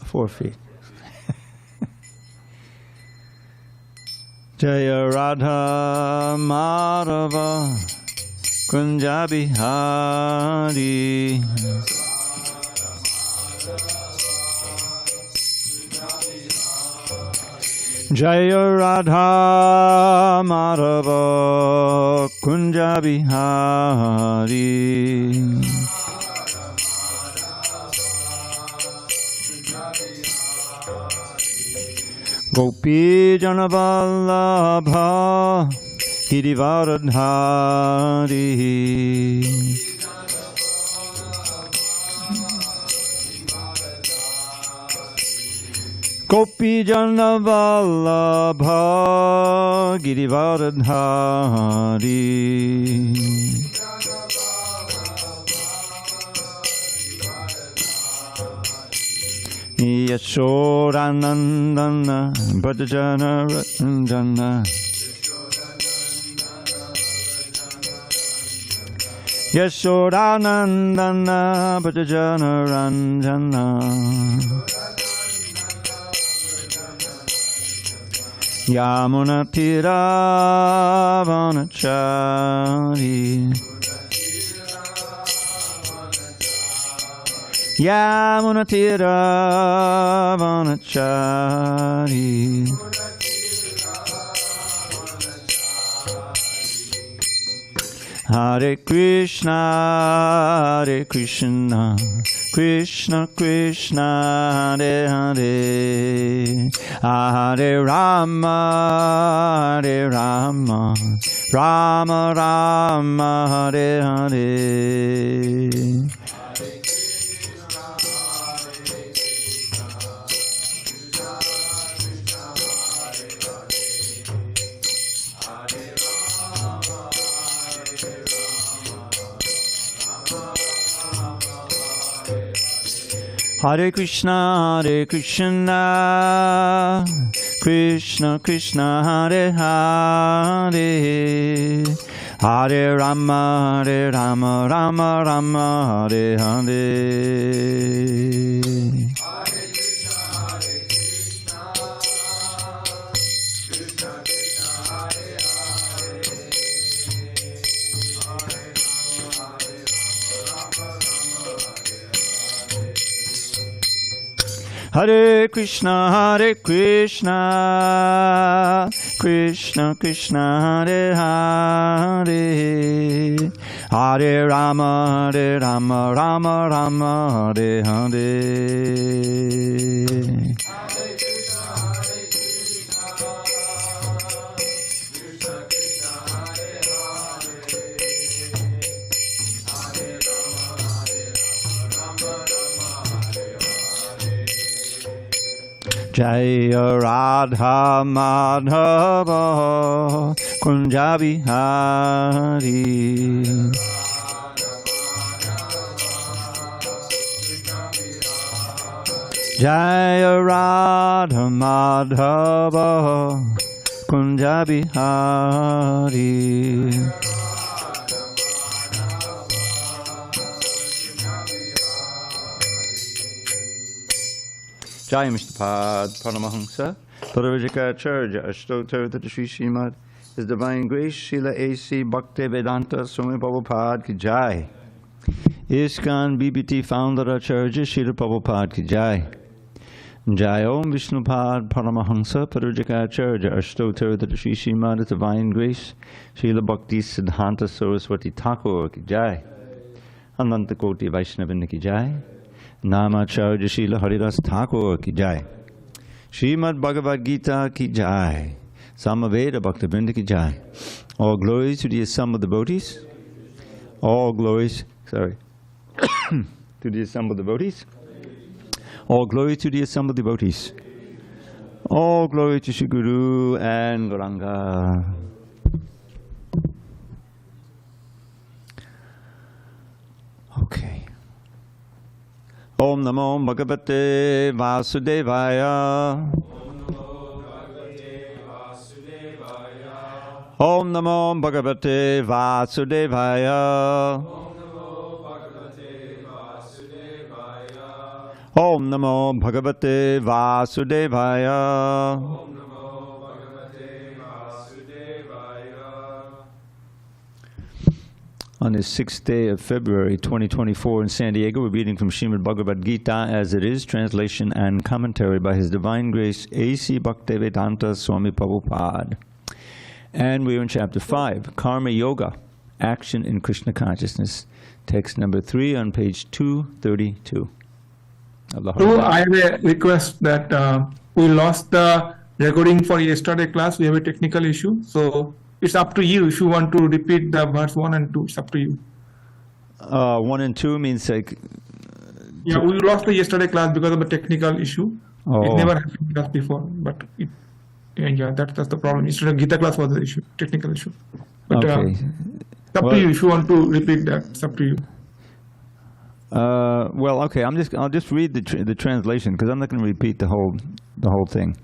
4 feet. Jaya Radha Madhava Kunja Bihari. Jaya Radha Madhava Kunja Bihari. Gopi Jana Vallabha Girivardhari. Gopi Jana Vallabha Girivardhari. Yashodanandana Bhajana Ranjana. Yashodanandana Bhajana Ranjana. Yamuna Tira Vanachari. Yamuna Tira Vanachari. Hare Krishna, Hare Krishna, Krishna Krishna, Hare Hare, Hare Rama, Hare Rama, Rama Rama, Hare Hare. Hare Krishna, Hare Krishna, Krishna Krishna, Hare Hare, Hare Rama, Hare Rama, Rama Rama, Hare Hare. Hare Krishna, Hare Krishna, Krishna Krishna, Hare Hare, Hare Rama, Hare Rama, Rama Rama, Hare Hare. Jaya Radha Madhava Kunja Bihari. Jaya Radha Madhava Kunja Bihari. Jai Mr. Pad Paramahamsa Paravajikacharya Ashtotar Tata Sri Srimad His Divine Grace Srila A.C. Bhakti Vedanta Swami Prabhupada Ki Jai. ISKCON BBT Founder Acharya Srila Prabhupada Ki Jai. Jai Om Viṣṇu Pad Paramahamsa Paravajikacharya Ashtotar Tata Sri Srimad His Divine Grace Srila Bhakti Siddhanta Saraswati Thakur Ki Jai. Ananta Koti Vaishnavinda Ki Jai. Namacharya Srila Haridas Thakur Ki Jai. Srimad Bhagavad Gita Ki Jai. Samaveda Bhaktivinoda Ki Jai. All glories to the assembled devotees. All glories, to the assembled devotees. All glory to the assembled devotees. All glory to Shri Guru and Gauranga. Okay. Om Namo Bhagavate Vasudevaya. Om Namo Bhagavate Vasudevaya. Om Namo Bhagavate Vasudevaya. Om Namo Bhagavate Vasudevaya. On this 6th day of February 2024 in San Diego, we're reading from Srimad Bhagavad Gita as it is, translation and commentary by His Divine Grace A.C. Bhaktivedanta Swami Prabhupada. And we're in chapter 5, Karma Yoga, Action in Krishna Consciousness. Text number 3 on page 232. So I have a request that we lost the recording for yesterday class. We have a technical issue. So it's up to you if you want to repeat the verse 1 and 2. It's up to you. 1 and 2 means like... Yeah, we lost the yesterday class because of a technical issue. Oh. It never happened to us before. But that's the problem. Yesterday Gita class was the issue, technical issue. But okay. It's up to you if you want to repeat that. It's up to you. Well, okay. I'll just read the translation because I'm not going to repeat the whole thing.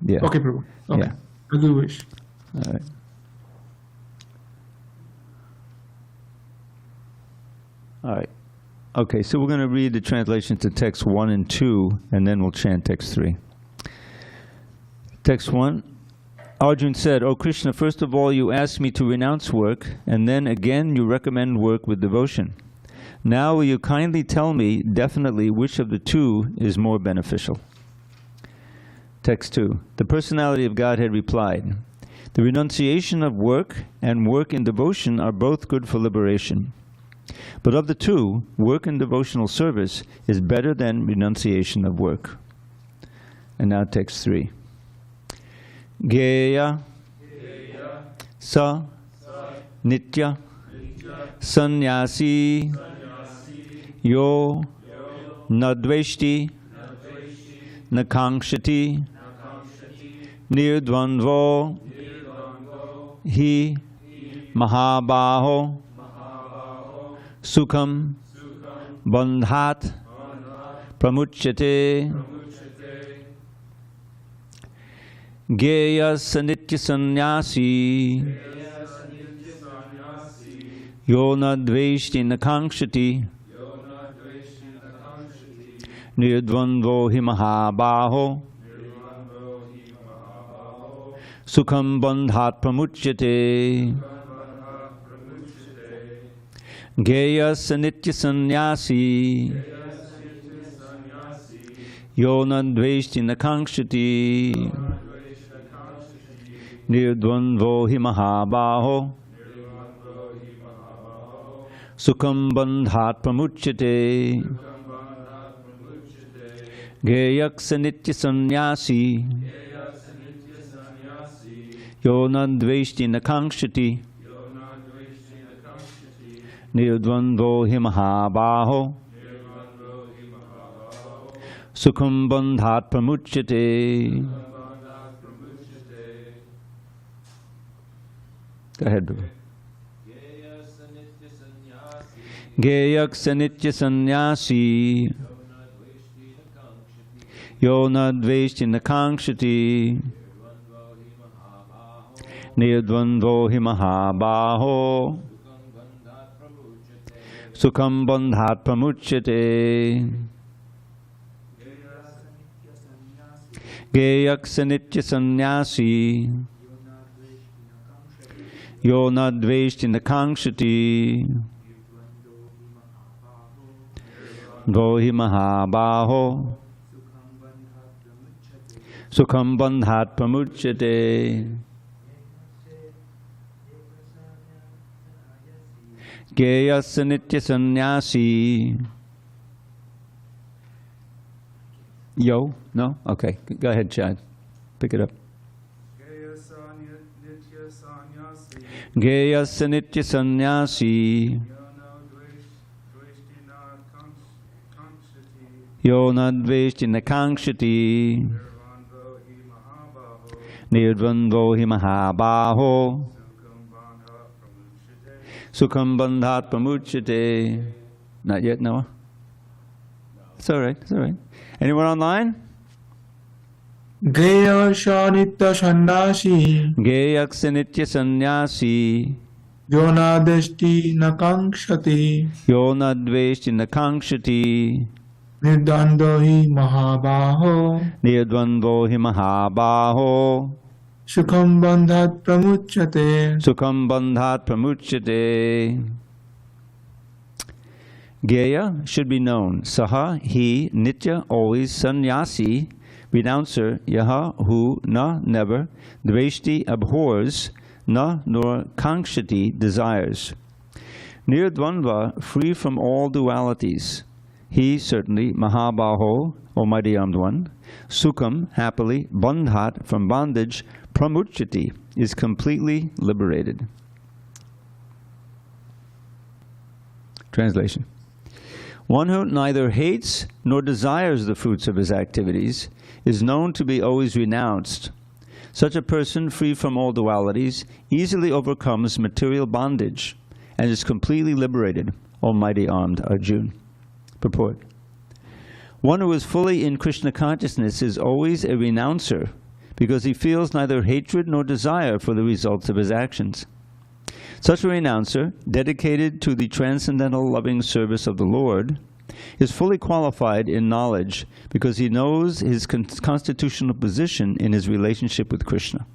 Yeah. Okay, Prabhu. Okay. Yeah. As you wish. All right. All right. Okay. So we're going to read the translation to text 1 and 2, and then we'll chant text 3. Text 1. Arjun said, "O Krishna, first of all you ask me to renounce work, and then again you recommend work with devotion. Now will you kindly tell me definitely which of the two is more beneficial?" Text 2. The personality of Godhead replied, "The renunciation of work and work in devotion are both good for liberation. But of the two, work in devotional service is better than renunciation of work." And now text 3. Geya sa nitya sannyasi yo nadveshti nakangshati nirdvandvo hi mahabaho sukham bandhat pramuchyate geya sanitya sannyasi yo nadveshti nakangshati nirdvandvo hi mahabaho sukham bandhat pramuchyate. Geya sanitya sannyasi yo nadveshti nakangshati nirdvandvo hi mahabaho sukham bandhat pramuchyate. Geyak sanitya sannyasi yo nadveshti nakangshati nirdvandvo hi mahabaho sukham bandhat pramuchyate. Go ahead, Prabhu. Geyak sanitya sannyasi yo nadveshti nakangshati nirdvandvo hi mahabaho sukham bandhat pramuchyate. Geyak sanitya sannyasi yo nadveshti nakangshati Dvohi mahabaho sukham bandhat pramuchyate. Geya sanitya sannyasi yo? No? Okay. Go ahead, Chad. Pick it up. Geya sanitya sannyasi yo nadveshti nakangshati nirdvandvo hi mahabaho sukham bandhat pramuchyate. Not yet, Noah? It's all right. It's all right. Anyone online? Geya shanitya sannasi Geyak sanitya sannyasi yonadeshti nakangshati yo nadveshti nakangshati Nirdvando hi mahabaho. Nirdvando hi mahabaho. Sukham bandhat pramuchyate. Sukham bandhat pramuchyate. Gaya should be known. Saha, he, nitya, always, sannyasi, renouncer, yaha, who, na, never, dveshti, abhors, na, nor kankshati, desires. Nirdvandva, free from all dualities. He, certainly, mahabaho, almighty armed one. Sukham, happily, bandhat, from bondage, pramuchyati, is completely liberated. Translation. One who neither hates nor desires the fruits of his activities is known to be always renounced. Such a person, free from all dualities, easily overcomes material bondage and is completely liberated, almighty armed Arjuna. Purport. One who is fully in Krishna consciousness is always a renouncer because he feels neither hatred nor desire for the results of his actions. Such a renouncer, dedicated to the transcendental loving service of the Lord, is fully qualified in knowledge because he knows his constitutional position in his relationship with Krishna.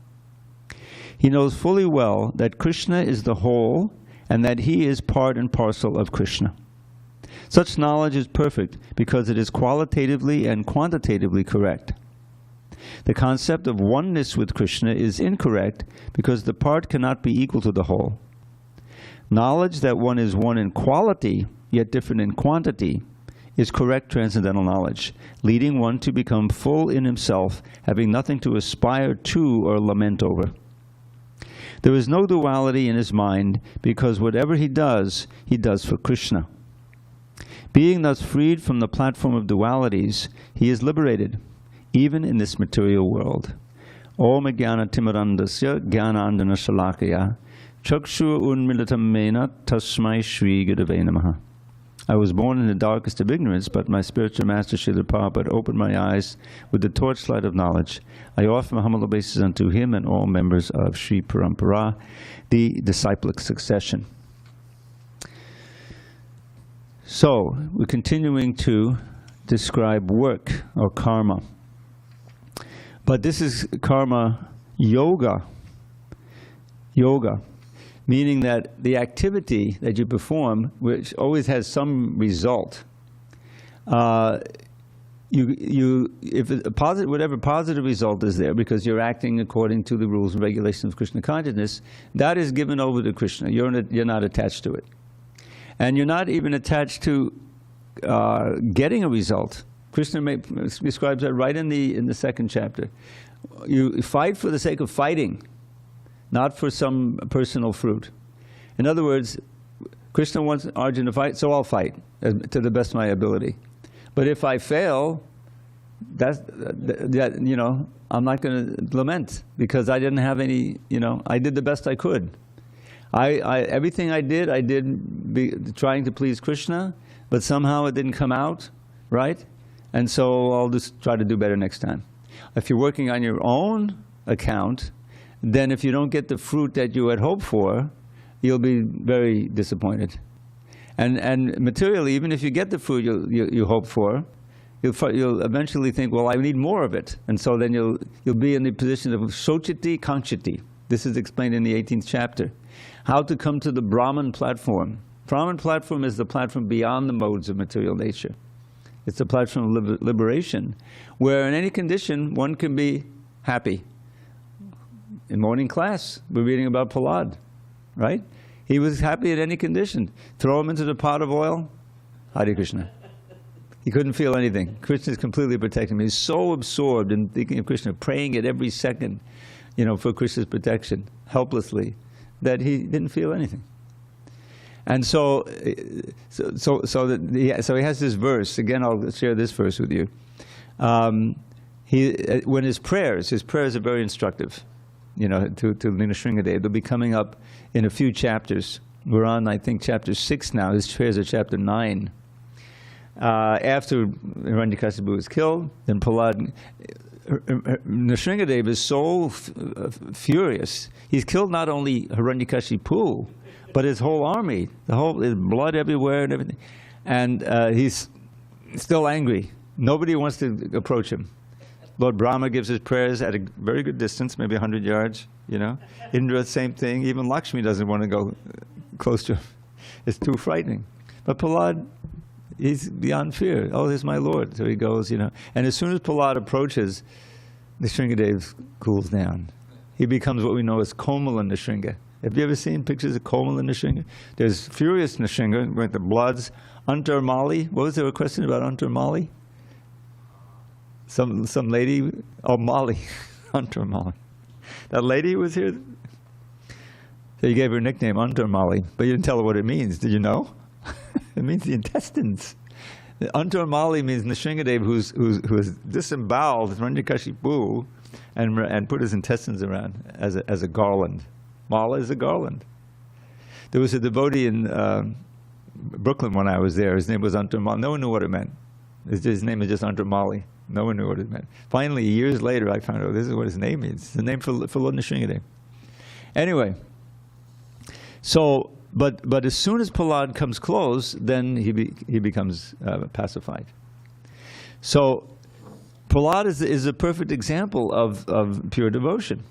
He knows fully well that Krishna is the whole and that he is part and parcel of Krishna. Such knowledge is perfect because it is qualitatively and quantitatively correct. The concept of oneness with Krishna is incorrect because the part cannot be equal to the whole. Knowledge that one is one in quality, yet different in quantity, is correct transcendental knowledge, leading one to become full in himself, having nothing to aspire to or lament over. There is no duality in his mind, because whatever he does for Krishna. Being thus freed from the platform of dualities, he is liberated, even in this material world. Om Jnana Timirandasya Jnanandana Shalakaya Chakshu Unmilitam Mena Tasmai Shri Gurave Namaha. I was born in the darkest of ignorance, but my spiritual master Srila Prabhupada opened my eyes with the torchlight of knowledge. I offer my humble obeisances unto him and all members of Sri Parampara, the disciplic succession. So, we're continuing to describe work or karma. But this is karma yoga. Yoga. Meaning that the activity that you perform, which always has some result, if a positive, whatever positive result is there, because you're acting according to the rules and regulations of Krishna consciousness, that is given over to Krishna. You're not attached to it, and you're not even attached to getting a result. Krishna describes that right in the second chapter. You fight for the sake of fighting, not for some personal fruit. In other words, Krishna wants Arjuna to fight, so I'll fight to the best of my ability. But if I fail, I'm not going to lament because I didn't have any. I did the best I could. Everything I did trying to please Krishna, but somehow it didn't come out right, and so I'll just try to do better next time. If you're working on your own account, then if you don't get the fruit that you had hoped for, you'll be very disappointed. And materially, even if you get the fruit you hope for, you'll eventually think, well, I need more of it. And so then you'll be in the position of sochiti kankshati. This is explained in the 18th chapter. How to come to the Brahman platform. Brahman platform is the platform beyond the modes of material nature. It's the platform of liberation, where in any condition one can be happy. In morning class, we're reading about Prahlad, right? He was happy in any condition. Throw him into the pot of oil, Hare Krishna. He couldn't feel anything. Krishna is completely protecting him. He's so absorbed in thinking of Krishna, praying it every second, for Krishna's protection, helplessly, that he didn't feel anything. And so he has this verse. Again, I'll share this verse with you. When his prayers are very instructive. To Nrsimhadev. They'll be coming up in a few chapters. We're on, I think, chapter 6 now. His prayers are chapter 9. After Hiranyakasipu was killed, then Prahlad, Nrsimhadev is so furious. He's killed not only Hiranyakasipu, but his whole army. His blood everywhere and everything. And he's still angry. Nobody wants to approach him. Lord Brahma gives his prayers at a very good distance, maybe 100 yards, you know. Indra, same thing. Even Lakshmi doesn't want to go close to him. It's too frightening. But Prahlad, he's beyond fear. Oh, there's my Lord. So he goes, you know. And as soon as Prahlad approaches, Nrsimhadev cools down. He becomes what we know as Komala Nrsimha. Have you ever seen pictures of Komala Nrsimha? There's furious Nrsimha, with the bloods. Antarmali. What was there a question about Antarmali? Some lady, oh, Mali. Antarmali. That lady was here. So you gave her a nickname, Antarmali, but you didn't tell her what it means. Did you know? It means the intestines. The Antarmali means Nrsimhadev who has disemboweled Hiranyakashipu and put his intestines around as a garland. Mala is a garland. There was a devotee in Brooklyn when I was there. His name was Antarmali. No one knew what it meant. His name is just Antarmali. No one knew what it meant. Finally, years later, I found out this is what his name means. It's the name for Lord Nrsimhadev. Anyway, so but as soon as Prahlad comes close, then he becomes pacified. So Prahlad is a perfect example of pure devotion.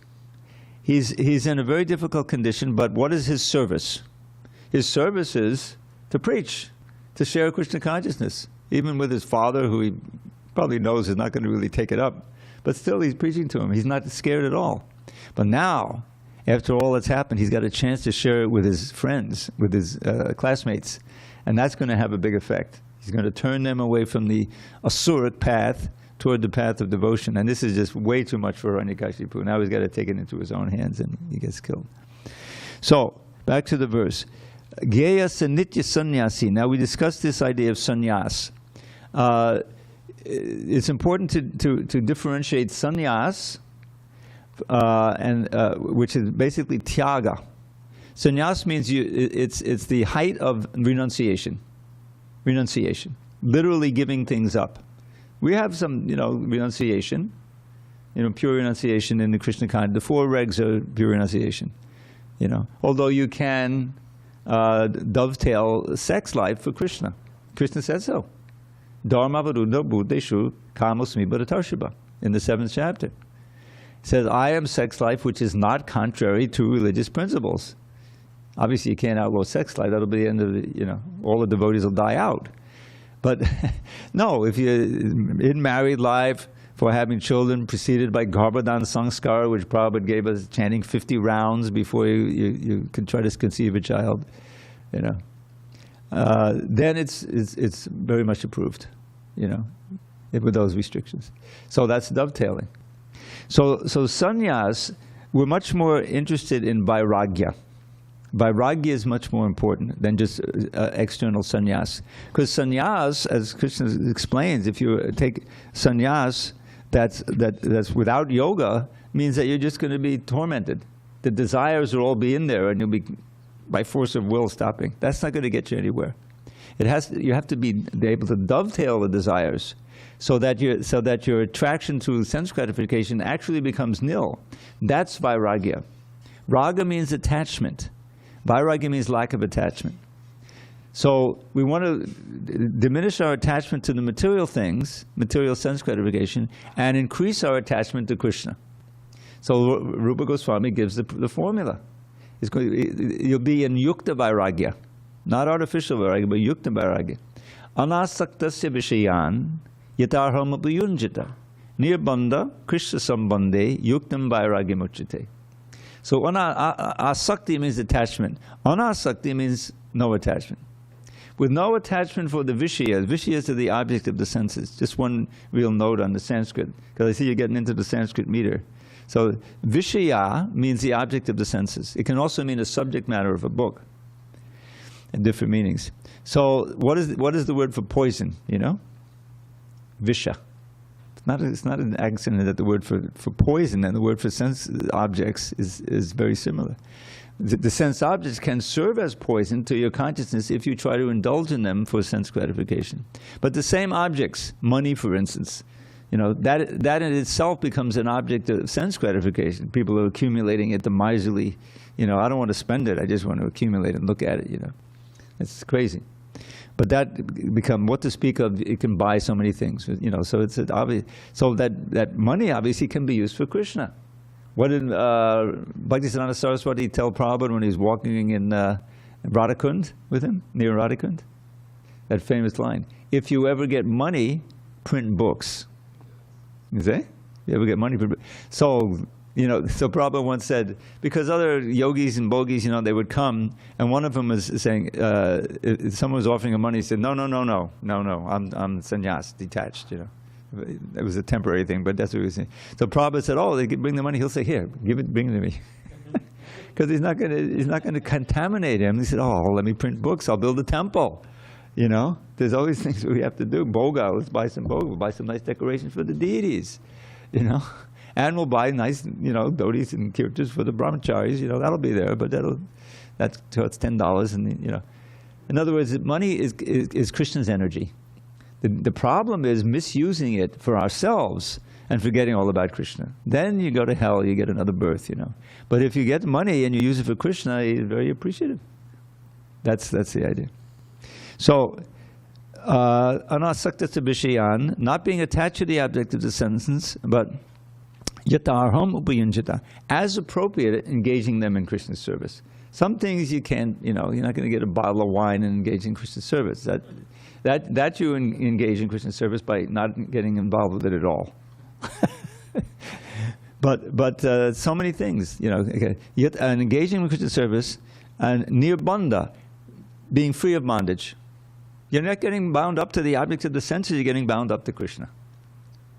He's in a very difficult condition, but what is his service? His service is to preach, to share Krishna consciousness, even with his father, who he probably knows is not going to really take it up. But still, he's preaching to him. He's not scared at all. But now, after all that's happened, he's got a chance to share it with his friends, with his classmates. And that's going to have a big effect. He's going to turn them away from the asuric path toward the path of devotion. And this is just way too much for Hiranyakashipu. Now he's got to take it into his own hands and he gets killed. So, back to the verse. Gyeya sanitya sannyasi. Now we discussed this idea of sannyas. It's important to differentiate sannyas, which is basically tyaga. Sannyas means it's the height of renunciation. Renunciation, literally giving things up. We have some, renunciation, pure renunciation in the Krishna consciousness. The 4 regs are pure renunciation, Although you can dovetail sex life for Krishna. Krishna said so. Dharma varudha buddheshu kamosmi bharatarshibha in the 7th chapter. It says, I am sex life which is not contrary to religious principles. Obviously you can't outlaw sex life. That'll be the end of the, all the devotees will die out. But no, if you're in married life for having children preceded by Garbhadan Sanskara, which Prabhupada gave us, chanting 50 rounds before you can try to conceive a child, then it's very much approved, with those restrictions. So that's dovetailing. So sannyas, we're much more interested in vairagya. Vairagya is much more important than just external sannyas. Because sannyas, as Krishna explains, if you take sannyas that's without yoga, means that you're just going to be tormented. The desires will all be in there and you'll be by force of will stopping. That's not going to get you anywhere. You have to be able to dovetail the desires so that your attraction to sense gratification actually becomes nil. That's vairagya. Raga means attachment. Vairagya means lack of attachment. So we want to diminish our attachment to the material things, material sense gratification, and increase our attachment to Krishna. So Rupa Goswami gives the formula. You'll be in yukta vairagya, not artificial vairagya, but yukta vairagya. Anasaktasya vishayan yatarham upayunjita nirbandha krishna sambandhe yuktam vairagya muchyate. So asakti means attachment. Anasakti means no attachment. With no attachment for the vishayas. Vishayas are the object of the senses. Just one real note on the Sanskrit, because I see you're getting into the Sanskrit meter. So vishaya means the object of the senses. It can also mean a subject matter of a book, and different meanings. So what is the word for poison? Visha. It's not an accident that the word for poison and the word for sense objects is very similar. The sense objects can serve as poison to your consciousness if you try to indulge in them for sense gratification. But the same objects, money for instance, that in itself becomes an object of sense gratification. People are accumulating it, the miserly, I don't want to spend it, I just want to accumulate and look at it, It's crazy. But that become what to speak of. It can buy so many things, you know. So it's obvious. So that money obviously can be used for Krishna. What did Bhaktisiddhanta Saraswati tell Prabhupada when he was walking in Radhakund with him, near Radhakund? That famous line: "If you ever get money, print books." You see? You ever get money, print books. So, you know, so Prabhupada once said, because other yogis and bogis, you know, they would come, and one of them was saying, if someone was offering him money, he said, no, I'm sannyas, detached, you know. It was a temporary thing, but that's what he was saying. So Prabhupada said, oh, they could bring the money. He'll say, here, bring it to me. Because he's not going to contaminate him. He said, oh, let me print books, I'll build a temple. You know, there's always things we have to do. Boga, let's buy some boga, we'll buy some nice decorations for the deities, you know. And we'll buy nice, you know, dhotis and kirtas for the brahmacharis, you know, that'll be there, but that's $10, and, you know. In other words, money is Krishna's energy. The problem is misusing it for ourselves and forgetting all about Krishna. Then you go to hell, you get another birth, you know. But if you get money and you use it for Krishna, he's very appreciative. That's the idea. So, anasakta vishayan, not being attached to the object of the sentence, but yatarham upayunjata, as appropriate, engaging them in Krishna's service. Some things you can't, you know, you're not going to get a bottle of wine and engage in Krishna's service. That you engage in Krishna's service by not getting involved with it at all. but so many things, you know. Okay. Yet engaging in Krishna's service, and nirbandha, being free of bondage. You're not getting bound up to the object of the senses, you're getting bound up to Krishna.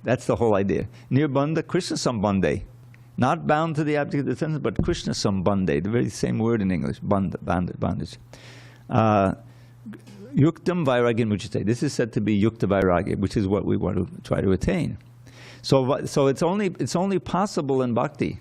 That's the whole idea. Nirbandha Krishna sambandhe. Not bound to the object of the senses, but Krishna sambandhe. The very same word in English, bondage. Yuktam vairagya muchite. This is said to be yukta vairagya, which is what we want to try to attain. So it's only possible in bhakti,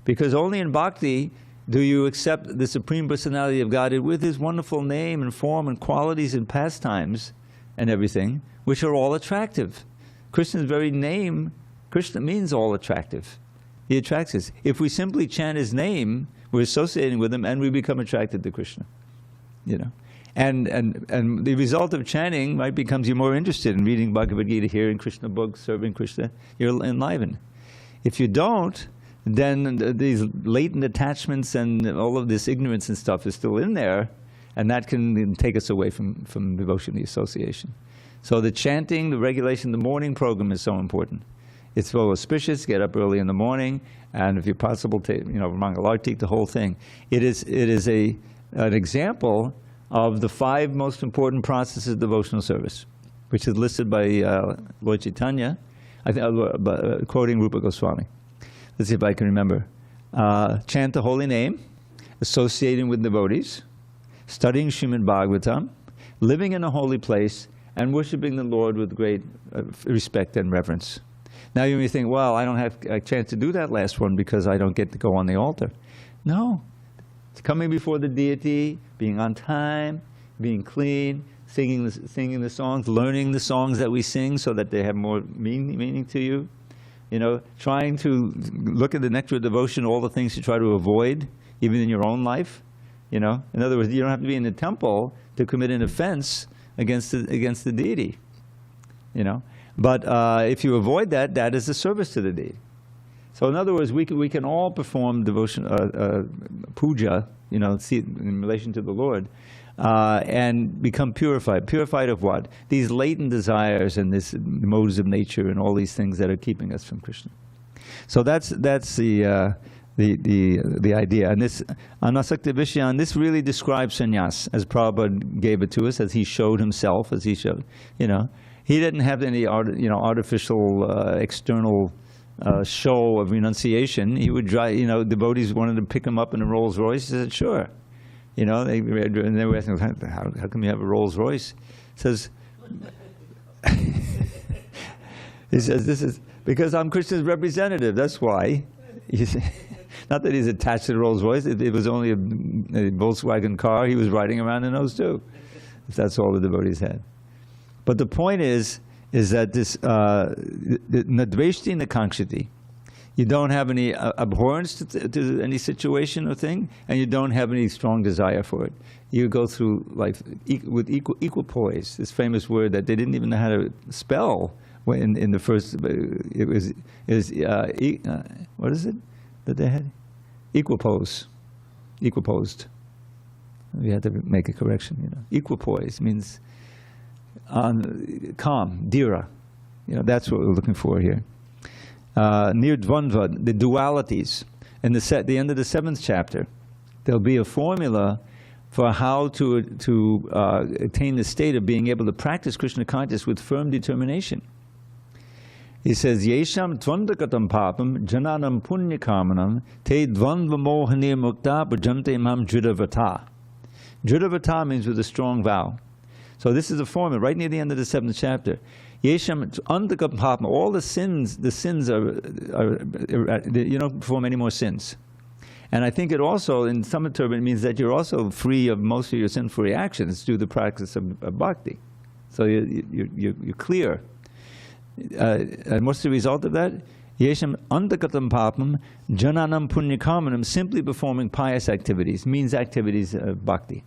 because only in bhakti do you accept the Supreme Personality of Godhead with His wonderful name and form and qualities and pastimes and everything, which are all attractive. Krishna's very name, Krishna means all attractive. He attracts us. If we simply chant His name, we're associating with Him and we become attracted to Krishna. You know, and the result of chanting, right, becomes you're more interested in reading Bhagavad Gita, hearing Krishna books, serving Krishna. You're enlivened. If you don't, then these latent attachments and all of this ignorance and stuff is still in there, and that can take us away from devotion, the association. So the chanting, the regulation, the morning program is so important. It's so auspicious. Get up early in the morning, and if you're possible, take, you know, Mangalartik, the whole thing. It is an example of the 5 most important processes of devotional service, which is listed by Lord Chaitanya, I think, quoting Rupa Goswami. Let's see if I can remember. Chant the holy name, associating with devotees, studying Srimad Bhagavatam, living in a holy place, and worshiping the Lord with great respect and reverence. Now you may think, well, I don't have a chance to do that last one because I don't get to go on the altar. No. It's coming before the deity, being on time, being clean, singing the songs, learning the songs that we sing so that they have more meaning to you. You know, trying to look at the nectar of devotion, all the things you try to avoid, even in your own life. You know, in other words, you don't have to be in the temple to commit an offense against the deity. You know, but if you avoid that, that is a service to the deity. So in other words, we can all perform devotion, puja, you know, see in relation to the Lord, and become purified. Purified of what? These latent desires and this modes of nature and all these things that are keeping us from Krishna. So that's the idea. And this anasakta vishayan, this really describes sannyas, as Prabhupada gave it to us, as he showed himself, as he showed. You know, he didn't have any artificial external show of renunciation. He would drive, you know, devotees wanted to pick him up in a Rolls Royce. He said, sure. You know, and they were asking, how come you have a Rolls Royce? He says, this is because I'm Krishna's representative, that's why. Not that he's attached to the Rolls Royce, it was only a Volkswagen car he was riding around in those too, if that's all the devotees had. But the point is that this nadveshti nakangshati, You don't have any abhorrence to any situation or thing, and you don't have any strong desire for it. You go through life with equal poise. This famous word that they didn't even know how to spell when in the first. What is it that they had? Equipoise. Equiposed. We had to make a correction. Equipoise means calm, dhira. That's what we're looking for here. Near dvandva, the dualities. In the end of the 7th chapter, there'll be a formula for how to attain the state of being able to practice Krishna consciousness with firm determination. He says, Yesham tvandakatam papam jananam punyakamanam te dvandva mohani mukta bhajante mam dridavata. Dridavata means with a strong vow. So this is a formula right near the end of the 7th chapter. Yesham tvandakatam papam, all the sins are you don't perform any more sins. And I think it also, in some interpretation, means that you're also free of most of your sinful reactions through the practice of bhakti. So you're clear. And what's the result of that? Yesham andakatam papam jananam punyakamanam, simply performing pious activities, means activities of bhakti.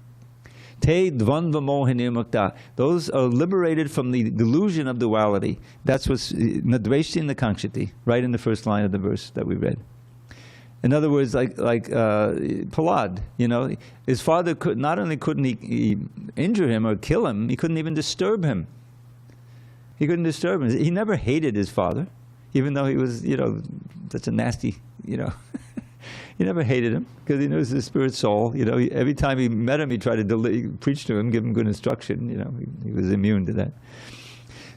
Te dvandva mohini mukta, those are liberated from the delusion of duality. That's what's nadveshti and nakangshati, right in the first line of the verse that we read. In other words, like Prahlad, his father couldn't he injure him or kill him, he couldn't even disturb him. He couldn't disturb him. He never hated his father, even though he was, such a nasty, He never hated him because he knows his spirit soul. Every time he met him, he tried to preach to him, give him good instruction. He was immune to that.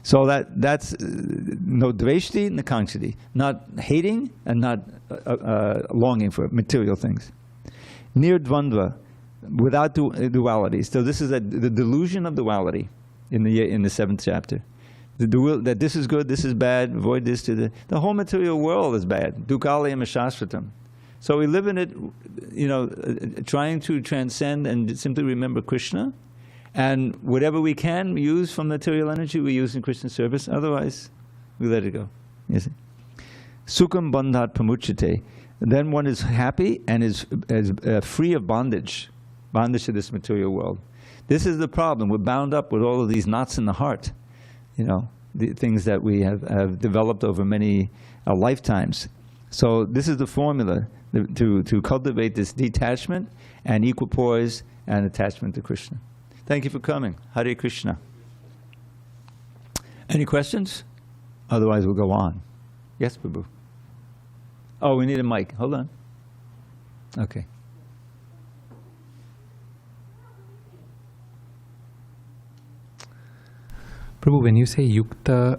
So that's no dveshti, nakangshati, not hating and not longing for material things. Near dvandva, without duality. So this is the delusion of duality in the 7th chapter. That this is good, this is bad, avoid this to the whole material world is bad. Dukkhalayam shashvatam. So we live in it, trying to transcend and simply remember Krishna. And whatever we can use from material energy, we use in Krishna service. Otherwise, we let it go. You see? Sukham bandhat pramuchate. Then one is happy and is free of bondage to this material world. This is the problem. We're bound up with all of these knots in the heart. The things that we have developed over many lifetimes. So this is the formula to cultivate this detachment and equipoise and attachment to Krishna. Thank you for coming. Hare Krishna. Any questions? Otherwise we'll go on. Yes, Prabhu. Oh, we need a mic. Hold on. Okay. Prabhu, when you say yukta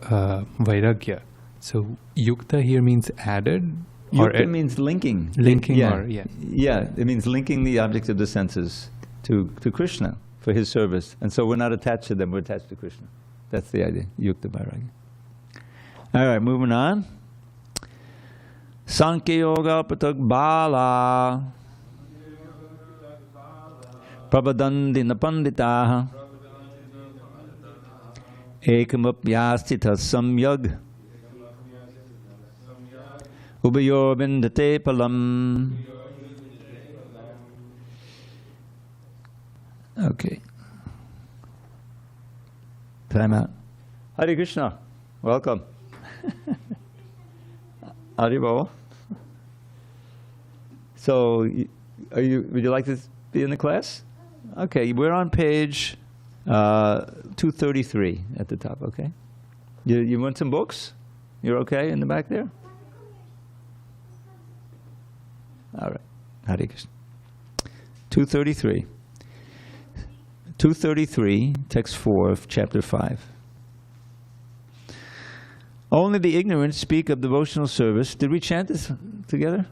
vairagya, so yukta here means added? Yukta means linking. Linking, Yeah, it means linking the objects of the senses to Krishna for his service. And so we're not attached to them, we're attached to Krishna. That's the idea, yukta vairagya. All right, moving on. Sāṅkhya yoga patak bala prabhadandi napanditaha ekamapyastita samyag ubayor vindate palam. Okay. Time out. Hare Krishna. Welcome. Haribol. So, would you like to be in the class? Okay, we're on page 233 at the top, okay? You want some books? You're okay in the back there? All right. Hare Krishna. 233. 233, text 4 of chapter 5. Only the ignorant speak of devotional service. Did we chant this together?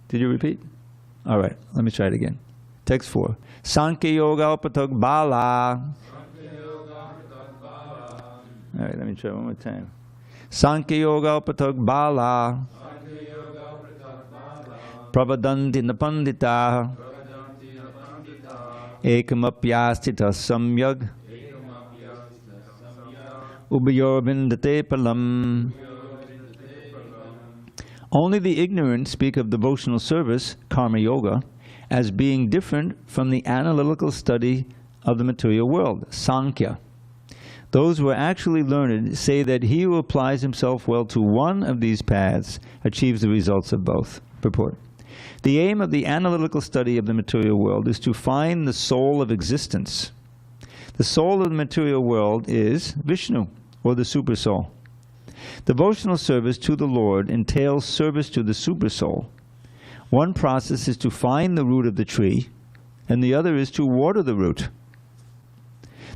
Did you repeat? All right, let me try it again. Text 4. Sāṅkhya yoga patak bala. All right, let me try one more time. Sāṅkhya yoga patak bala. Prabhadanti napandita. Ekamapyastita samyag. Ubayor vindate palam. Only the ignorant speak of devotional service, karma yoga, as being different from the analytical study of the material world, Sāṅkhya. Those who are actually learned say that he who applies himself well to one of these paths achieves the results of both. Purport. The aim of the analytical study of the material world is to find the soul of existence. The soul of the material world is Viṣṇu, or the Supersoul. Devotional service to the Lord entails service to the Supersoul. One process is to find the root of the tree, and the other is to water the root.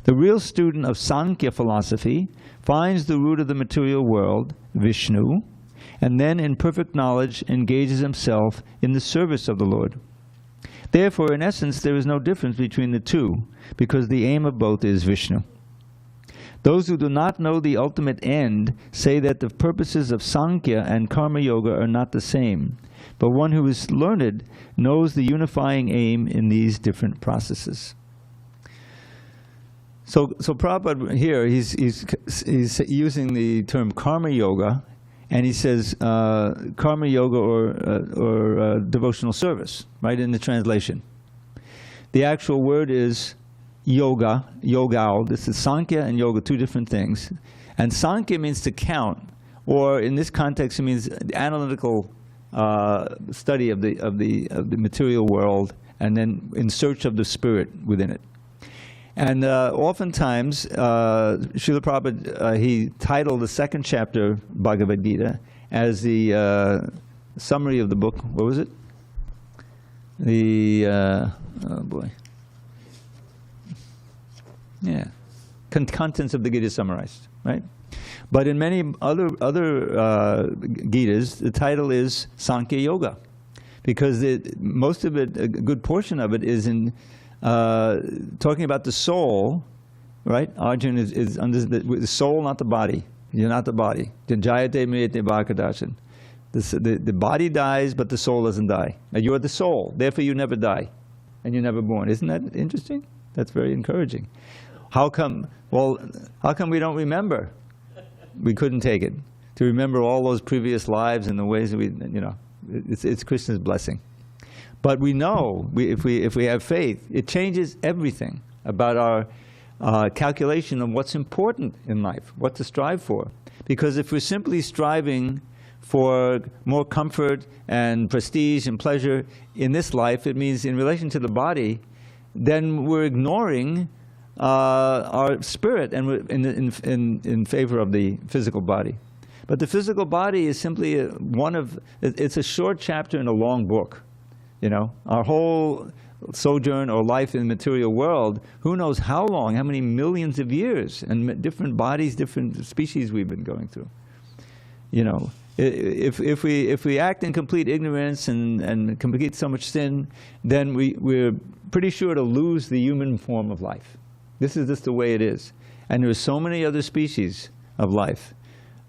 The real student of Sāṅkhya philosophy finds the root of the material world, Viṣṇu, and then in perfect knowledge engages himself in the service of the Lord. Therefore, in essence, there is no difference between the two, because the aim of both is Viṣṇu. Those who do not know the ultimate end say that the purposes of Sāṅkhya and Karma Yoga are not the same, but one who is learned knows the unifying aim in these different processes. So Prabhupada here, he's using the term Karma Yoga, and he says Karma Yoga or devotional service, right, in the translation. The actual word is yoga, yogao. This is Sāṅkhya and yoga, two different things. And Sāṅkhya means to count, or in this context it means the analytical study of the material world, and then in search of the spirit within it. And oftentimes, Srila Prabhupada, he titled the second chapter, Bhagavad Gita, as the summary of the book. What was it? The, oh boy. Yeah. Contents of the Gita summarized, right? But in many other Gitas, the title is Sāṅkhya Yoga, because most of it, a good portion of it, is in talking about the soul, right? Arjuna is under the soul, not the body. You're not the body. The body dies, but the soul doesn't die. Now you're the soul, therefore you never die, and you're never born. Isn't that interesting? That's very encouraging. How come? Well, how come we don't remember? We couldn't take it to remember all those previous lives and the ways that we, it's Krishna's blessing. But we know, if we have faith, it changes everything about our calculation of what's important in life, what to strive for. Because if we're simply striving for more comfort and prestige and pleasure in this life, it means in relation to the body, then we're ignoring our spirit and we're in favor of the physical body. But the physical body is simply it's a short chapter in a long book. Our whole sojourn or life in the material world, who knows how long, how many millions of years, and different bodies, different species we've been going through. If we act in complete ignorance and complete so much sin, then we're pretty sure to lose the human form of life. This is just the way it is. And there are so many other species of life.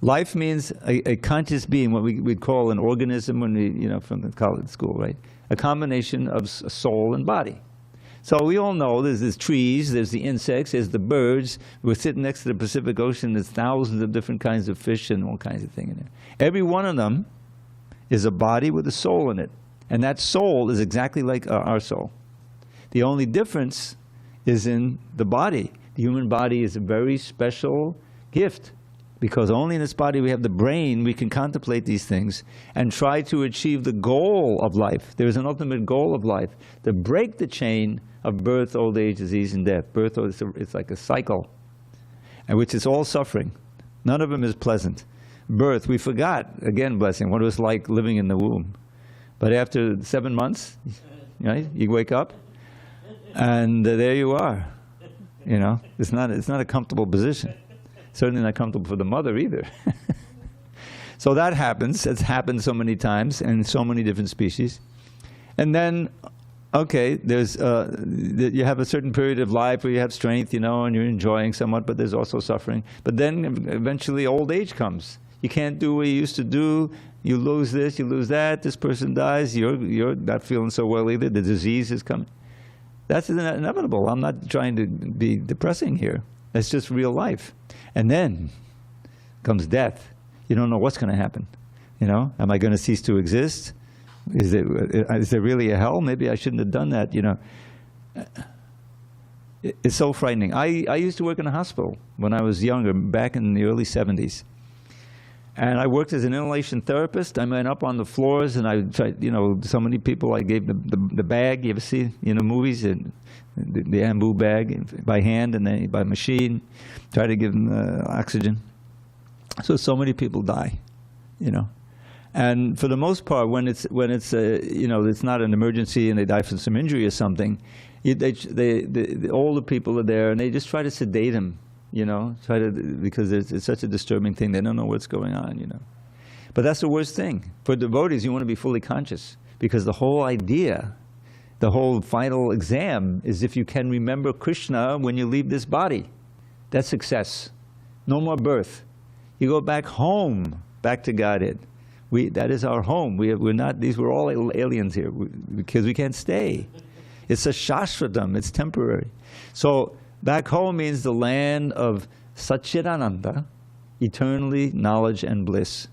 Life means a conscious being, what we'd call an organism when we, from the college school, right? A combination of soul and body. So we all know there's trees, there's the insects, there's the birds. We're sitting next to the Pacific Ocean, there's thousands of different kinds of fish and all kinds of things in there. Every one of them is a body with a soul in it. And that soul is exactly like our soul. The only difference is in the body. The human body is a very special gift, because only in this body we have the brain, we can contemplate these things and try to achieve the goal of life. There is an ultimate goal of life, to break the chain of birth, old age, disease, and death. Birth, it's like a cycle, and which is all suffering. None of them is pleasant. Birth, we forgot, again, blessing, what it was like living in the womb. But after 7 months, right, you wake up, and there you are. It's not a comfortable position. Certainly not comfortable for the mother either. So that happens. It's happened so many times and so many different species. And then, okay, there's you have a certain period of life where you have strength, and you're enjoying somewhat, but there's also suffering. But then eventually old age comes. You can't do what you used to do. You lose this, you lose that. This person dies. You're not feeling so well either. The disease is coming. That's inevitable. I'm not trying to be depressing here. That's just real life. And then comes death. You don't know what's going to happen. You know, am I going to cease to exist? Is there really a hell? Maybe I shouldn't have done that, you know. It's so frightening. I used to work in a hospital when I was younger, back in the early 70s. And I worked as an inhalation therapist. I went up on the floors and I tried, you know, so many people, I gave the bag. You ever see, you know, movies? And the bamboo bag by hand and then by machine. Try to give them oxygen. So many people die, you know. And for the most part, when it's you know, it's not an emergency and they die from some injury or something, the older people are there and they just try to sedate them, you know, because it's such a disturbing thing. They don't know what's going on, you know. But that's the worst thing. For devotees, you want to be fully conscious, because the whole idea, the whole final exam is if you can remember Krishna when you leave this body. That's success. No more birth. You go back home, back to Godhead. That is our home. We're not, we're all aliens here because we can't stay. It's a shashvatam, it's temporary. So back home means the land of Satchidananda, eternally knowledge and bliss.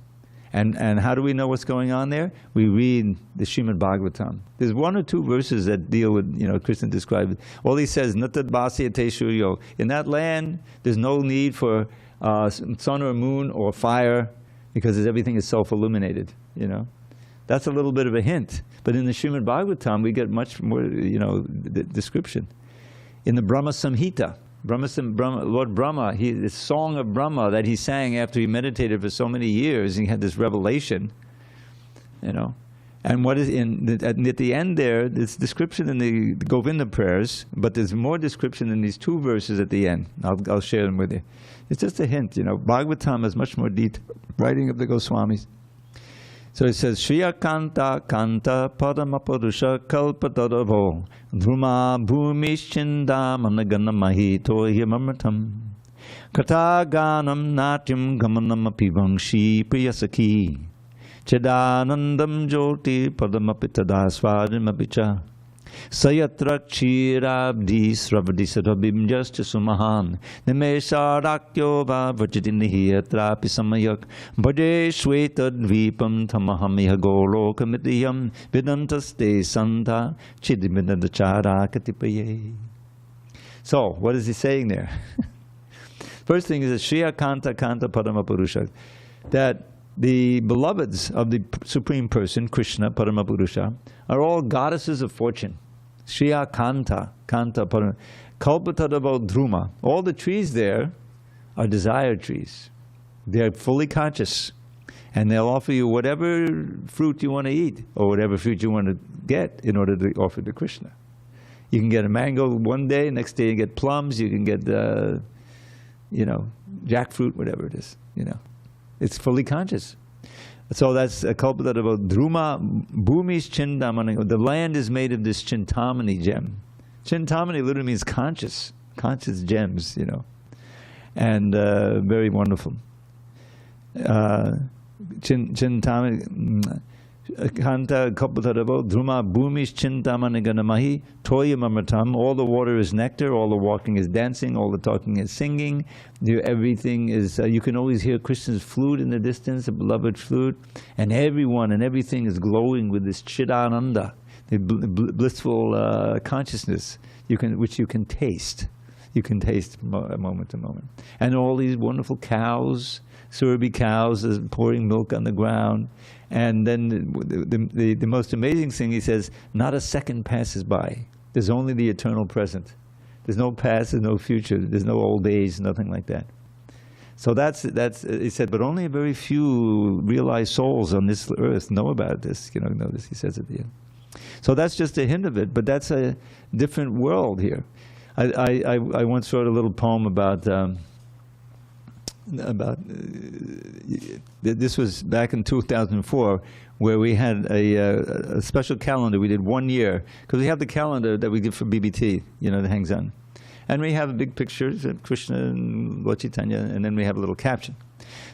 And how do we know what's going on there? We read the Srimad Bhagavatam. There's one or two verses that deal with, you know, Krishna described it. All he says, Natad Bhasyate Suryo. In that land, there's no need for sun or moon or fire, because everything is self-illuminated, you know. That's a little bit of a hint. But in the Srimad Bhagavatam, we get much more, you know, description. In the Brahma Samhita, Lord Brahma, the song of Brahma that he sang after he meditated for so many years, and he had this revelation, you know. And what is at the end there, there's description in the Govinda prayers, but there's more description in these two verses at the end. I'll share them with you. It's just a hint, you know. Bhagavatam has much more detail, writing of the Goswamis. So it says, Shriya Kanta Kanta Padamapurusha Kalpatadavo Dhruma Bhumischinda Managana Mahito Himamratam Kataganam Natyam Gamanam Apivangshi Priyasaki Chedanandam Joti Padamapitadasvadimapicca Sayatra Kshirabdi Sravadisadabim Juscha Sumahan Nimesharakyo Vajitinihiyatrapi Samayak Bhaje Shweta Dvipam Tamahamiha Golokamitiyam Vidantaste Santa Chidimidachara Katipaye. So, what is he saying there? First thing is that Shriya Kanta Kanta Padamapurusha, that the beloveds of the Supreme Person, Krishna, Paramapurusha, are all goddesses of fortune. Shriya Kanta, Kanta Param, Kalpatadavo Dhruma. All the trees there are desire trees. They're fully conscious. And they'll offer you whatever fruit you want to eat, or whatever fruit you want to get in order to offer to Krishna. You can get a mango one day, next day you get plums, you can get, you know, jackfruit, whatever it is, you know. It's fully conscious. So that's a kalpata about Dhruma Bhumi's Chindamani. The land is made of this Chintamani gem. Chintamani literally means conscious gems, you know. And very wonderful. Chintamani Kanta Kalpatadavo Dhruma Bhumi's Chintamani Ganamahi Toyam Amritam. All the water is nectar, all the walking is dancing, all the talking is singing. Everything is, you can always hear Krishna's flute in the distance, a beloved flute, and everyone and everything is glowing with this Chidananda, the blissful consciousness, which you can taste. You can taste moment to moment. And all these wonderful cows, Surabhi cows, pouring milk on the ground. And then the most amazing thing, he says, not a second passes by. There's only the eternal present. There's no past, there's no future, there's no old age, nothing like that. So that's he said, but only a very few realized souls on this earth know about this, you know this, he says at the end. So that's just a hint of it, but that's a different world here. I once wrote a little poem about this was back in 2004, where we had a special calendar. We did 1 year, because we have the calendar that we did for BBT, you know, that hangs on. And we have big pictures of Krishna and Lord Chaitanya, and then we have a little caption.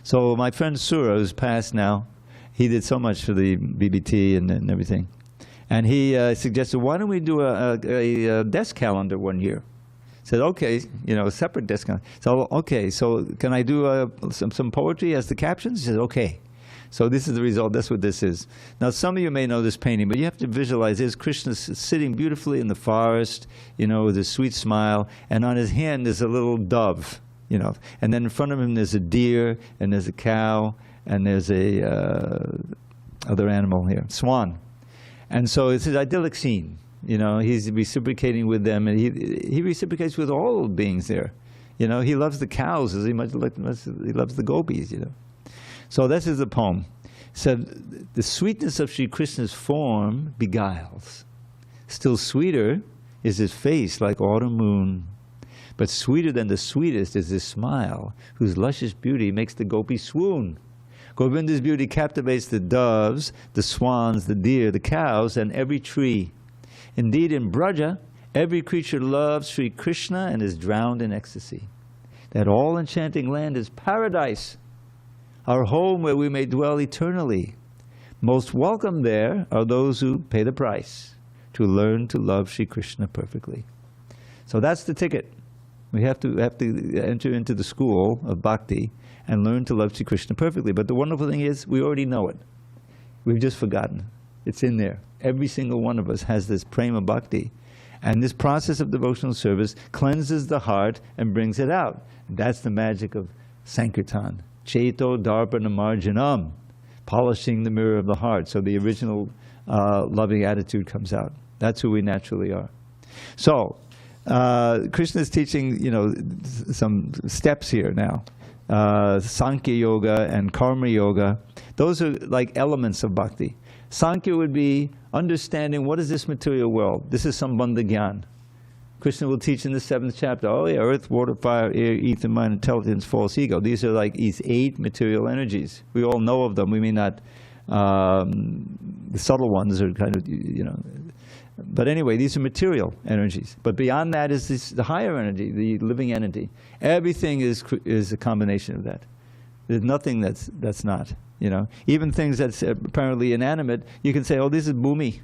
So my friend Sura, who's passed now, he did so much for the BBT and everything. And he suggested, why don't we do a desk calendar 1 year? Said, okay, you know, a separate desk calendar. So, okay, so can I do some poetry as the captions? He said, okay. So this is the result. That's what this is. Now, some of you may know this painting, but you have to visualize there's Krishna sitting beautifully in the forest, you know, with a sweet smile, and on his hand there's a little dove, you know, and then in front of him there's a deer, and there's a cow, and there's a other animal here, swan. And so it's an idyllic scene. You know, he's reciprocating with them, and he reciprocates with all beings there. You know, he loves the cows as he loves the gopis, you know. So this is the poem. It said, the sweetness of Sri Krishna's form beguiles. Still sweeter is his face like autumn moon. But sweeter than the sweetest is his smile, whose luscious beauty makes the gopi swoon. Govinda's beauty captivates the doves, the swans, the deer, the cows, and every tree. Indeed, in Braja, every creature loves Sri Krishna and is drowned in ecstasy. That all-enchanting land is paradise, our home where we may dwell eternally. Most welcome there are those who pay the price to learn to love Sri Krishna perfectly. So that's the ticket. We have to enter into the school of bhakti and learn to love Sri Krishna perfectly. But the wonderful thing is, we already know it. We've just forgotten. It's in there. Every single one of us has this prema bhakti. And this process of devotional service cleanses the heart and brings it out. That's the magic of Sankirtan. Cheto darpana marjanam, polishing the mirror of the heart. So the original loving attitude comes out. That's who we naturally are. So, Krishna is teaching, you know, some steps here now. Sāṅkhya yoga and karma yoga. Those are like elements of bhakti. Sāṅkhya would be understanding what is this material world. This is Sambandha Gyan. Krishna will teach in the 7th chapter, oh yeah, earth, water, fire, air, ether, mind, intelligence, false ego. These are like these 8 material energies. We all know of them. We may not, the subtle ones are kind of, you know. But anyway, these are material energies. But beyond that is the higher energy, the living entity. Everything is a combination of that. There's nothing that's not, you know. Even things that's apparently inanimate, you can say, oh, this is Bhumi.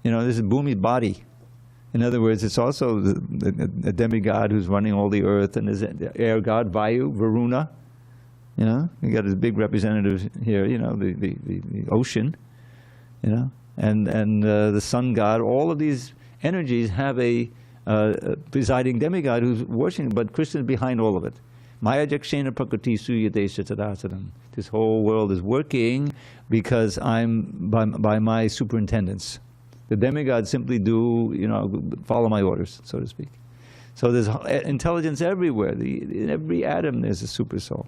You know, this is Bhumi's body. In other words, it's also a demigod who's running all the earth, and there's the air god, Vayu, Varuna. You know, you got his big representatives here, you know, the ocean, you know, and the sun god. All of these energies have a presiding demigod who's worshiping, but Krishna is behind all of it. Maya jakshena prakriti suyate shatadasaram. This whole world is working because I'm by my superintendence. The demigods simply do, you know, follow my orders, so to speak. So there's intelligence everywhere. In every atom there's a super soul.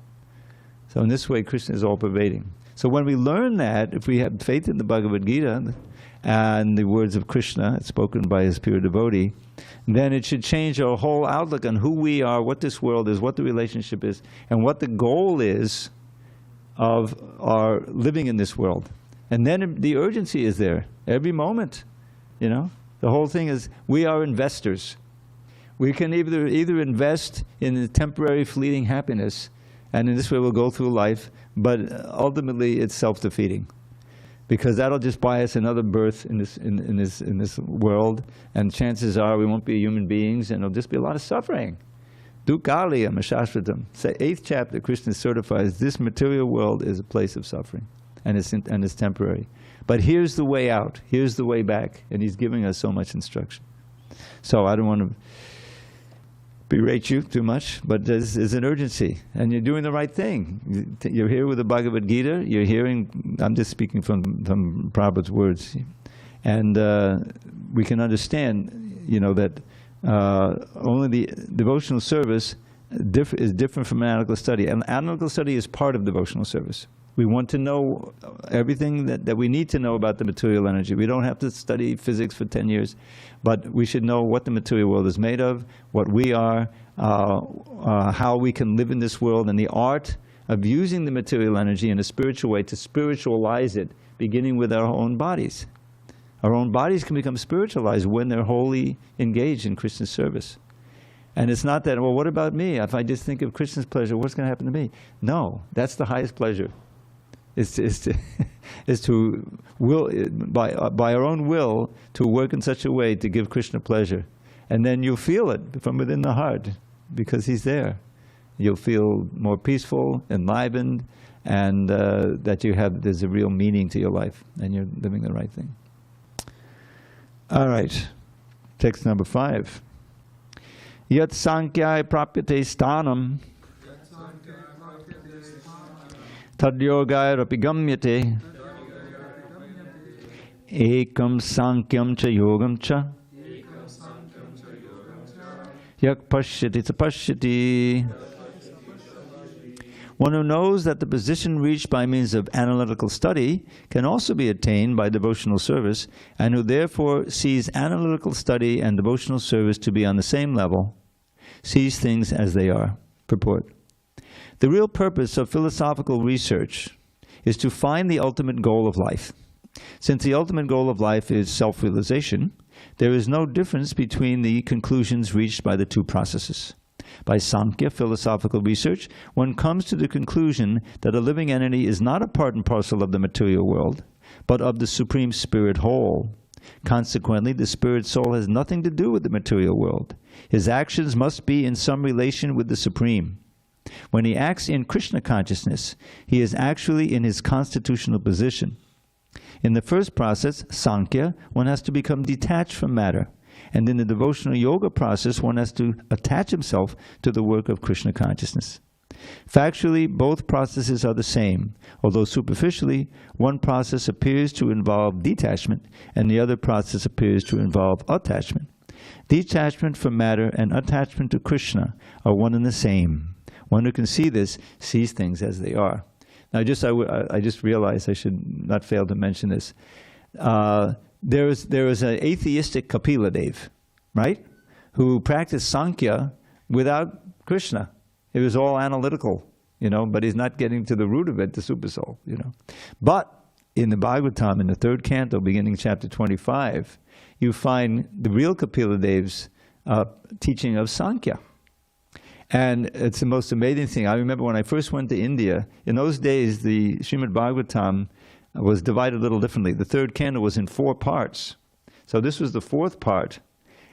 So in this way, Krishna is all pervading. So when we learn that, if we have faith in the Bhagavad Gita and the words of Krishna spoken by his pure devotee, then it should change our whole outlook on who we are, what this world is, what the relationship is, and what the goal is of our living in this world. And then the urgency is there every moment, you know. The whole thing is we are investors. We can either invest in the temporary fleeting happiness, and in this way we'll go through life, but ultimately it's self-defeating. Because that'll just buy us another birth in this world, and chances are we won't be human beings, and it'll just be a lot of suffering. Dukkālaya mashashvatam. Say 8th chapter, Krishna certifies this material world is a place of suffering, and it's temporary. But here's the way out. Here's the way back, and he's giving us so much instruction. So I don't want to berate you too much, but there's an urgency, and you're doing the right thing. You're here with the Bhagavad Gita. You're hearing. I'm just speaking from Prabhupada's words, and we can understand, you know, that only the devotional service is different from analytical study. And analytical study is part of devotional service. We want to know everything that we need to know about the material energy. We don't have to study physics for 10 years, but we should know what the material world is made of, what we are, how we can live in this world, and the art of using the material energy in a spiritual way to spiritualize it, beginning with our own bodies. Our own bodies can become spiritualized when they're wholly engaged in Krishna's service. And it's not that, well, what about me? If I just think of Krishna's pleasure, what's going to happen to me? No, that's the highest pleasure. Is to will, by our own will, to work in such a way to give Krishna pleasure. And then you'll feel it from within the heart, because he's there. You'll feel more peaceful, enlivened, and that there's a real meaning to your life, and you're living the right thing. All right, text number 5. Yat Sāṅkhya prapyate sthanam tad yogaya rapi gamyate ekam Sāṅkhyam cha yogam cha yak pashyati tapashyati. One who knows that the position reached by means of analytical study can also be attained by devotional service, and who therefore sees analytical study and devotional service to be on the same level, sees things as they are. Purport. The real purpose of philosophical research is to find the ultimate goal of life. Since the ultimate goal of life is self-realization, there is no difference between the conclusions reached by the two processes. By Sāṅkhya, philosophical research, one comes to the conclusion that a living entity is not a part and parcel of the material world, but of the Supreme Spirit whole. Consequently, the Spirit soul has nothing to do with the material world. His actions must be in some relation with the Supreme. When he acts in Krishna consciousness, he is actually in his constitutional position. In the first process, Sāṅkhya, one has to become detached from matter. And in the devotional yoga process, one has to attach himself to the work of Krishna consciousness. Factually, both processes are the same, although superficially, one process appears to involve detachment and the other process appears to involve attachment. Detachment from matter and attachment to Krishna are one and the same. One who can see this sees things as they are. Now, I just realized I should not fail to mention this. There was an atheistic Kapila Dev, right, who practiced Sāṅkhya without Krishna. It was all analytical, but he's not getting to the root of it, the Supersoul, But in the Bhagavatam, in the 3rd canto, beginning chapter 25, you find the real Kapila Dev's teaching of Sāṅkhya. And it's the most amazing thing. I remember when I first went to India, in those days, the Srimad Bhagavatam was divided a little differently. The 3rd canto was in 4 parts. So this was the 4th part,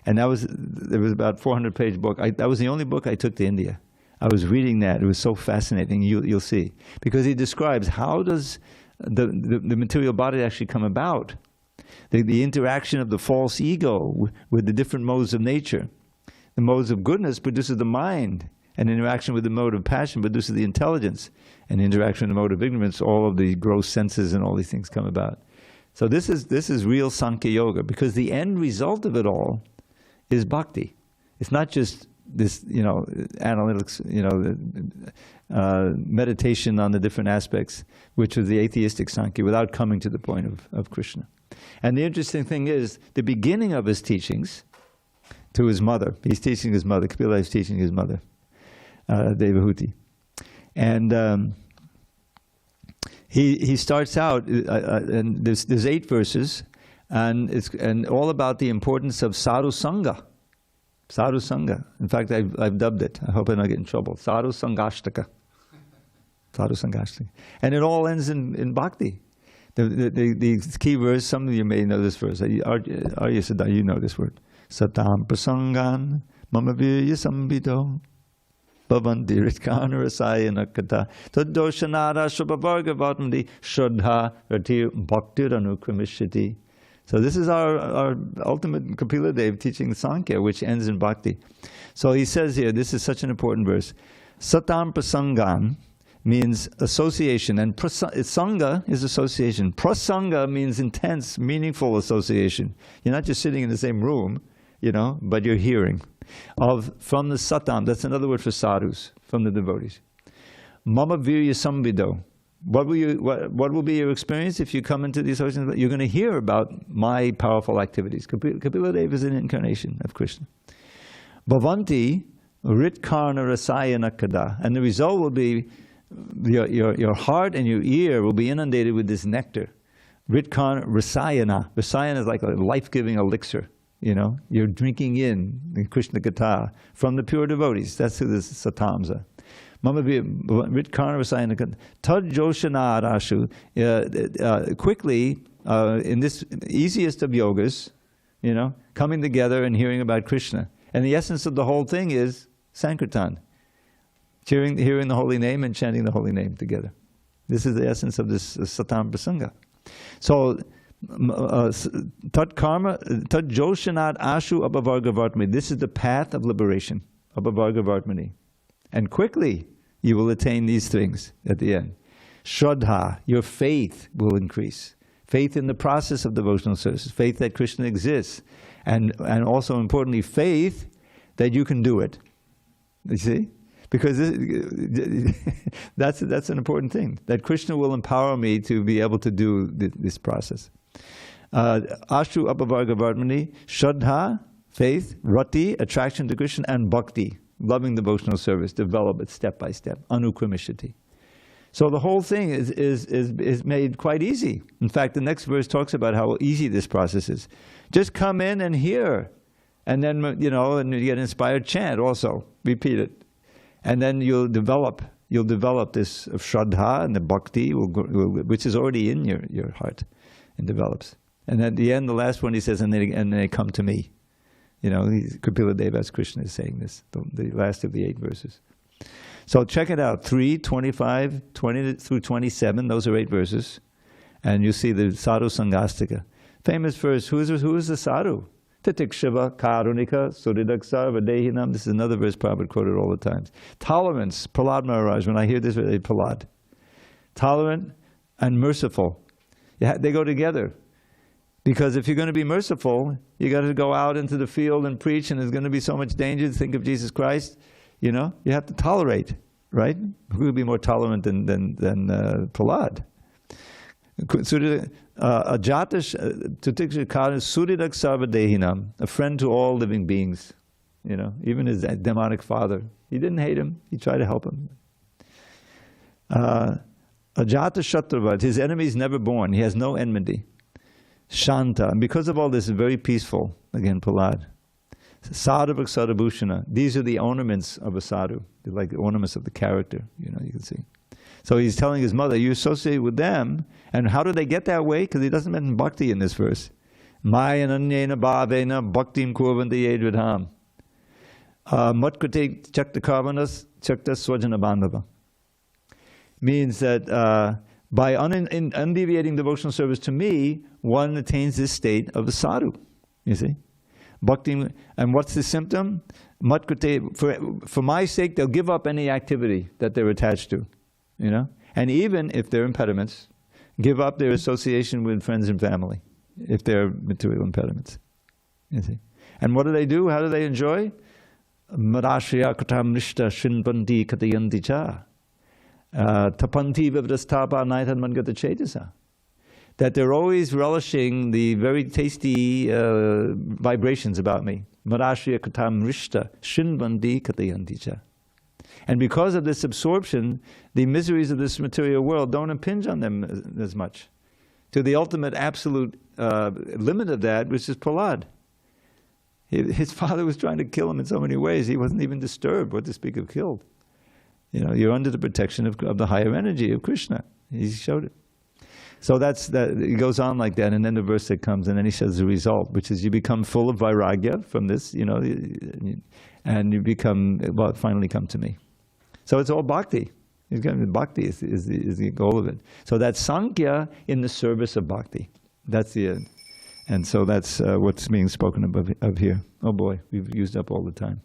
and there was about a 400-page book. That was the only book I took to India. I was reading that. It was so fascinating, you'll see. Because he describes how does the material body actually come about. The interaction of the false ego with the different modes of nature. The modes of goodness produces the mind, and interaction with the mode of passion produces the intelligence, and interaction with the mode of ignorance, all of the gross senses and all these things come about. So this is real Sāṅkhya Yoga, because the end result of it all is bhakti. It's not just this, analytics, meditation on the different aspects, which was the atheistic Sāṅkhya, without coming to the point of Krishna. And the interesting thing is, the beginning of his teachings to his mother, he's teaching his mother, Kapila is teaching his mother, Devahuti. And he starts out, and there's 8 verses, and it's all about the importance of sadhu sangha. Sadhu sangha. In fact, I've dubbed it. I hope I don't get in trouble. Sadhu sangashtaka. Sadhu sangashtaka. And it all ends in bhakti. The key verse. Some of you may know this verse. Arya Siddha, you know this word. Satam prasangan mama virya sambhito bhavanti ritkana rasayana kata taddoshanara shubhavarga vatmandi shraddha ratir bhaktir anukramishiti. So this is our ultimate Kapila Dev teaching Sāṅkhya, which ends in bhakti. So he says here, this is such an important verse. Satam prasangan means association, and sangha is association. Prasanga means intense, meaningful association. You're not just sitting in the same room, but you're hearing. From the satam, that's another word for sadhus, from the devotees. Mama virya samvido. What will be your experience if you come into these associations? You're going to hear about my powerful activities. Kapila Dev is an incarnation of Krishna. Bhavanti ritkarna rasayana kada. And the result will be your heart and your ear will be inundated with this nectar. Ritkarna rasayana. Rasayana is like a life-giving elixir. You're drinking in the Krishna Gita from the pure devotees. That's who the satams are. Quickly, in this easiest of yogas, coming together and hearing about Krishna. And the essence of the whole thing is Sankirtan. Hearing the holy name and chanting the holy name together. This is the essence of this Satam Prasanga. So, Tat karma, tat joshanat ashu abhavargavartmani. This is the path of liberation, abhavargavartmani. And quickly you will attain these things at the end. Shraddha, your faith will increase. Faith in the process of devotional service, faith that Krishna exists, and also importantly, faith that you can do it. You see? Because that's an important thing, that Krishna will empower me to be able to do this process. Ashu Abhavargavartmani, Shraddha, faith, Rati, attraction to Krishna, and Bhakti, loving devotional service, develop it step by step, Anukramishati. So the whole thing is made quite easy. In fact, the next verse talks about how easy this process is. Just come in and hear, and then, and you get inspired, chant also, repeat it. And then you'll develop this Shraddha and the Bhakti, which is already in your heart, and develops. And at the end, the last one, he says, and they come to me. Kapila Deva, as Krishna is saying this, the last of the 8 verses. So check it out, 3, 25, 20 through 27, those are 8 verses. And you see the Sadhu Sangastika. Famous verse, who is the Sadhu? Titikshava, Karunika, Suridaksar, Vadehinam. This is another verse Prabhupada quoted all the time. Tolerance, Prahlad Maharaj, when I hear this, Prahlad. Tolerant and merciful. They go together. Because if you're going to be merciful, you got to go out into the field and preach, and there's going to be so much danger. Think of Jesus Christ. You have to tolerate, right? Who would be more tolerant than Prahlad? A friend to all living beings, even his demonic father. He didn't hate him, he tried to help him. Ajata Shatravad, his enemy is never born, he has no enmity. Shanta, and because of all this, is very peaceful. Again, Prahlad. Sadhavak Sadhabhushana, these are the ornaments of a sadhu. They're like the ornaments of the character, you can see. So he's telling his mother, you associate with them, and how do they get that way? Because he doesn't mention bhakti in this verse. Mayananyena bhavena bhaktim kurvanti yedvidham. Matkrite chakta karmanas chakta swajana bandhava. Means that by undeviating devotional service to me, one attains this state of a sadhu, you see. Bhakti, and what's the symptom? Matkrite, for my sake, they'll give up any activity that they're attached to. And even if they're impediments, give up their association with friends and family, if they're material impediments. You see? And what do they do? How do they enjoy? Madashriya katam nishta shinpanti katayanti cha. Tapanti vivdastapa naitan mangata chetasa. That they're always relishing the very tasty vibrations about me. Madashriya katam nishta shinpanti katayanti cha. And because of this absorption, the miseries of this material world don't impinge on them as much. To the ultimate absolute limit of that, which is Prahlad. His father was trying to kill him in so many ways, he wasn't even disturbed, what to speak of killed. You're under the protection of the higher energy of Krishna. He showed it. So it goes on like that, and then the verse that comes, and then he says the result, which is you become full of vairagya from this, and you finally come to me. So it's all bhakti. Bhakti is the goal of it. So that's Sāṅkhya in the service of bhakti. That's the end. And so that's what's being spoken of here. Oh boy, we've used up all the time.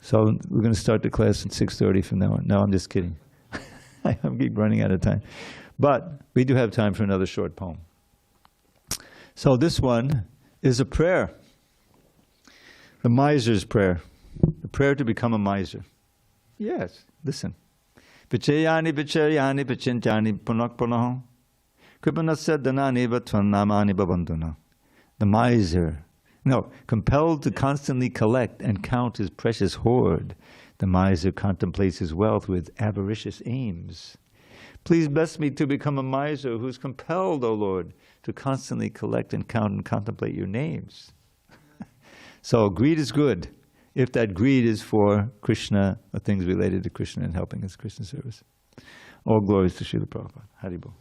So we're going to start the class at 6:30 from now on. No, I'm just kidding. I keep running out of time. But we do have time for another short poem. So this one is a prayer. The miser's prayer. The prayer to become a miser. Yes, listen. Vichayani vichayani vichintyani punak punaho. Kripanasya dhanani vatvanamani bhavanduna. The miser. No, compelled to constantly collect and count his precious hoard, the miser contemplates his wealth with avaricious aims. Please bless me to become a miser who's compelled, O Lord, to constantly collect and count and contemplate your names. So greed is good, if that greed is for Krishna, or things related to Krishna and helping his Krishna service. All glories to Srila Prabhupada. Haribol.